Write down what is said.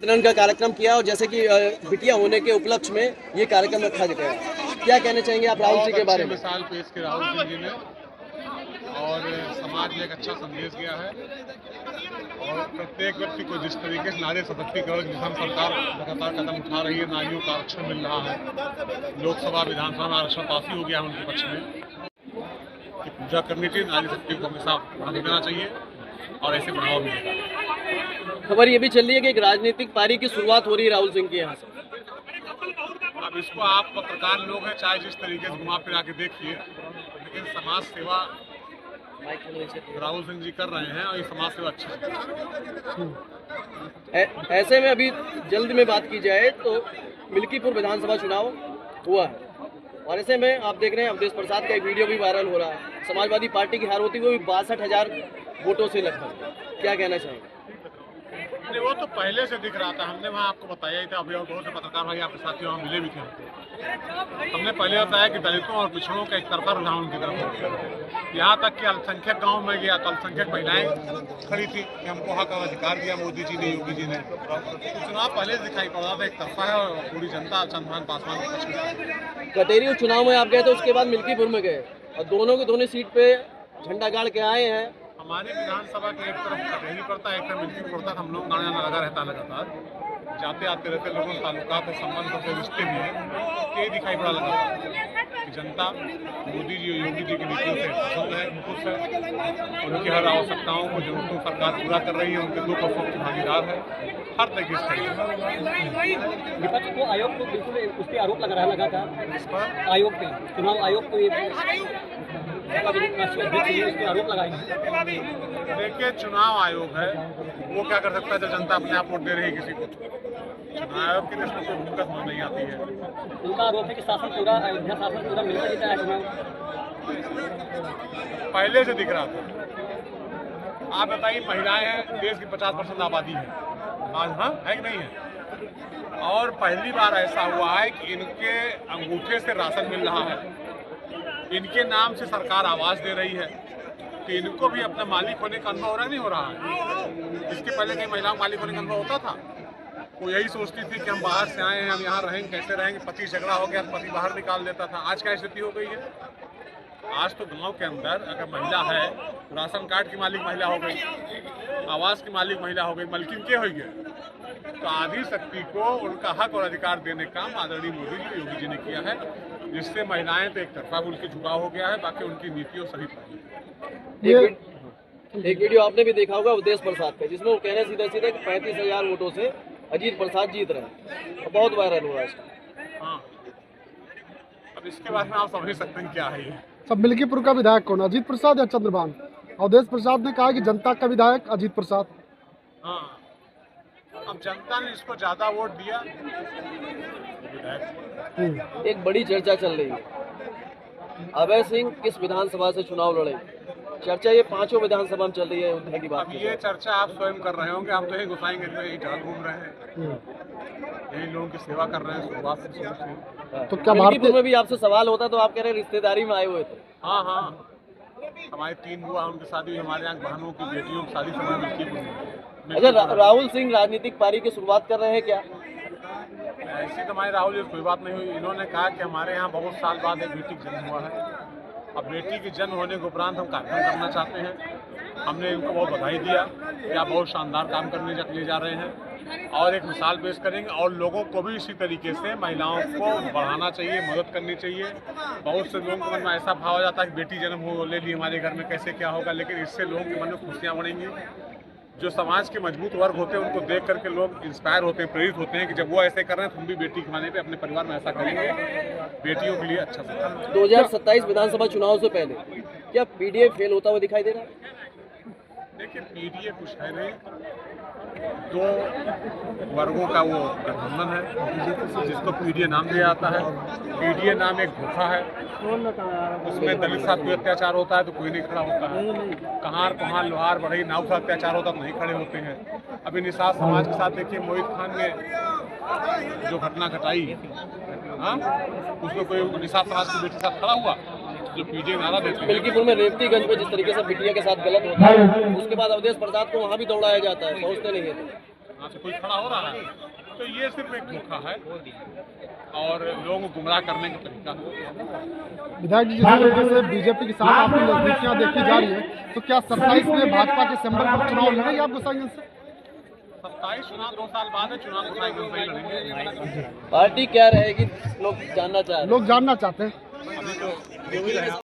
वितरण का कार्यक्रम किया और जैसे कि बिटिया होने के उपलक्ष्य में ये कार्यक्रम रखा गया। क्या कहना चाहेंगे आप राहुल जी के बारे में? मिसाल पेश की राहुल सिंह जी ने और समाज में एक अच्छा संदेश दिया है और प्रत्येक व्यक्ति को जिस तरीके से नारी सशक्तिकरण की जिसम सरकार लगातार कदम उठा रही है, नारियों का आरक्षण मिल रहा है, लोकसभा विधानसभा में आरक्षण पास हो गया है उनके पक्ष में, पूजा करनी चाहिए, नारी शक्ति को हमेशा आगे देना चाहिए और ऐसे बढ़ावा मिलेगा। खबर ये भी चल रही है कि एक राजनीतिक पारी की शुरुआत हो रही है राहुल सिंह के यहाँ से। अब इसको आप पत्रकार लोग हैं, चाहे जिस तरीके से घुमा फिरा के देखिए, लेकिन समाज सेवा राहुल सिंह जी कर रहे हैं और ये समाज सेवा अच्छी है। ऐसे में अभी जल्द में बात की जाए तो मिल्कीपुर विधानसभा चुनाव हुआ है और ऐसे में आप देख रहे हैं अवधेश प्रसाद का एक वीडियो भी वायरल हो रहा है। समाजवादी पार्टी की हार होती हुई 62,000 वोटों से लगभग, क्या कहना चाहेंगे? वो तो पहले से दिख रहा था, हमने वहाँ आपको बताया ही था, अभी और बहुत से पत्रकार भाई आपके साथी वहाँ मिले भी थे। हमने पहले बताया कि दलितों और पिछड़ों का एक तरफा रुझान उनकी तरफ, यहाँ तक कि अल्पसंख्यक गांव में गया तो अल्पसंख्यक महिलाएं खड़ी थी कि हमको हक और अधिकार दिया मोदी जी ने, योगी जी ने। तो चुनाव पहले से दिखाई पड़ रहा था, एक तरफा है और पूरी जनता चंद्रभान पासवान के पक्ष में। कटेरी चुनाव में आप गए तो उसके बाद मिल्कीपुर में गए और दोनों की दोनों सीट पे झंडा गाड़ के आए हैं। हमारी विधानसभा के एक तरफ कटेरी पड़ता है, एक तरफ मिल्कीपुर पड़ता है, हम लोग गाना लगा रहता है लगातार, जाते आते रहते लोगों ताल्लुका के संबंध से रिश्ते भी हैं, ये दिखाई पड़ा लगा कि जनता मोदी जी और योगी जी की नीतियों से पसंद है, खुश है, उनकी हर आवश्यकताओं को जरूरतों सरकार पूरा कर रही है, उनके दुख और सुख की भागीदार है, हर तरीके से। विपक्ष को आयोग को बिल्कुल उसके आरोप लगा था, इस पर आयोग पे, चुनाव आयोग को आरोप लगाए। देखिए, चुनाव आयोग है, वो क्या कर सकता है जब जनता अपने आप वोट दे रही है किसी को? चुनाव आयोग की इसमें कोई भूमिका नहीं आती है। उनका आरोप है कि अयोध्या शासन पूरा मिलकर जीता है चुनाव। पहले से दिख रहा था। आप बताइए, महिलाएं हैं, देश की 50% आबादी है आज, हाँ है कि नहीं है? और पहली बार ऐसा हुआ है कि इनके अंगूठे से राशन मिल रहा है, इनके नाम से सरकार आवाज दे रही है, तो इनको भी अपना मालिक होने का अनुभव हो रहा नहीं हो रहा है? इसके पहले कहीं महिलाओं मालिक होने का अनुभव होता था? वो यही सोचती थी कि हम बाहर से आए हैं, हम यहाँ रहेंगे, कैसे रहेंगे, पति झगड़ा हो गया, पति बाहर निकाल देता था। आज क्या स्थिति हो गई है? आज तो गांव के अंदर अगर महिला है, राशन कार्ड की मालिक महिला हो गई, आवास की मालिक महिला हो गई, मलकिन के हो गए। तो आधी शक्ति को उनका हक और अधिकार देने का काम आदरणीय मोदी जी योगी जी ने किया है, जिससे महिलाएं तो एक तरफा उनकी झुकाव हो गया है, बाकी उनकी नीतियों सही पाई। एक वीडियो आपने भी देखा होगा अवधेश प्रसाद का, जिसमें वो कह रहे हैं सीधे कि 35,000 वोटों से अजीत प्रसाद जीत रहे हैं और बहुत वायरल हुआ इसका। हाँ, अब इसके बारे में आप समझ सकते हैं क्या है ये। सब मिल्कीपुर का विधायक कौन, अजीत प्रसाद या चंद्रभान? अवधेश प्रसाद ने कहा कि जनता का विधायक अजीत प्रसाद। हाँ, अब जनता ने इसको ज्यादा वोट दिया। एक बड़ी चर्चा चल रही है, अभय सिंह किस विधानसभा से चुनाव लड़े? चर्चा ये 5 विधानसभा में चल रही है अयोध्या की बात। अब ये चर्चा आप स्वयं कर रहे होंगे, हम तो यही घुसाएंगे, यही जहां घूम रहे हैं, यही लोगों की सेवा कर रहे हैं शुरुआत से। तो क्या मिल्कीपुर में भी आपसे सवाल होता तो आप कह रहे हैं रिश्तेदारी में आए हुए थे? हाँ हाँ, हमारे 3 बुआ उनकी शादी हुई, हमारे यहाँ बहनों की बेटियों की शादी समय मिल्कीपुर में। अच्छा, राहुल सिंह राजनीतिक पारी की शुरुआत कर रहे हैं क्या? ऐसी तो हमारे राहुल जी कोई बात नहीं हुई। इन्होंने कहा कि हमारे यहाँ बहुत साल बाद एक बेटी का जन्म हुआ है, अब बेटी के जन्म होने के उपरांत हम कार्यक्रम करना चाहते हैं। हमने इनको बहुत बधाई दिया कि आप बहुत शानदार काम करने ले जा रहे हैं और एक मिसाल पेश करेंगे और लोगों को भी इसी तरीके से महिलाओं को बढ़ाना चाहिए, मदद करनी चाहिए। बहुत से लोगों के मन में ऐसा भाव आ जाता है कि बेटी जन्म हो ले ली हमारे घर में, कैसे क्या होगा, लेकिन इससे लोगों के मन में खुशियाँ बढ़ेंगी। जो समाज के मजबूत वर्ग होते हैं उनको देख करके लोग इंस्पायर होते हैं, प्रेरित होते हैं कि जब वो ऐसे कर रहे हैं तो हम भी बेटी कमाने पे अपने परिवार में ऐसा करेंगे, बेटियों के लिए अच्छा से। 2027 विधानसभा चुनाव से पहले क्या पीडीए फेल होता हुआ दिखाई दे रहा है? देखिए, पीडीए कुछ है नहीं, 2 वर्गों का वो गठबंधन है जिसको पीडीए नाम दिया जाता है। पीडीए नाम एक धोखा है, उसमें दलित साथ कोई अत्याचार होता है तो कोई नहीं खड़ा होता है, कहार कुहार लोहार बढ़ई नाव का अत्याचार होता तो नहीं खड़े होते हैं। अभी निषाद समाज के साथ देखिए, मोहित खान ने जो घटना घटाई, हाँ, उसमें कोई निषाद समाज की बेटी के साथ खड़ा हुआ? जो पीडीए नारा देते हैं। मिल्कीपुर में रेवतीगंज में जिस तरीके से बिटिया के साथ गलत होता है, उसके बाद अवधेश प्रसाद को वहाँ भी दौड़ाया जाता है, सोचते नहीं है। यहाँ से कोई खड़ा हो रहा है, तो ये सिर्फ एक धोखा है और लोगों को गुमराह करने का तरीका है। विधायक जी, जिस तरीके से बीजेपी के साथ आपकी नजदीकियां देखी जा रही है, तो क्या 27 में भाजपा के सिंबल पर चुनाव लड़ेंगे आप गोसाईगंज से? 27 चुनाव 2 साल बाद है, चुनाव गोसाईगंज से ही लड़ेंगे। पार्टी क्या रहेगी लोग जानना चाह रहे हैं। लोग जानना चाहते हैं। अभी तो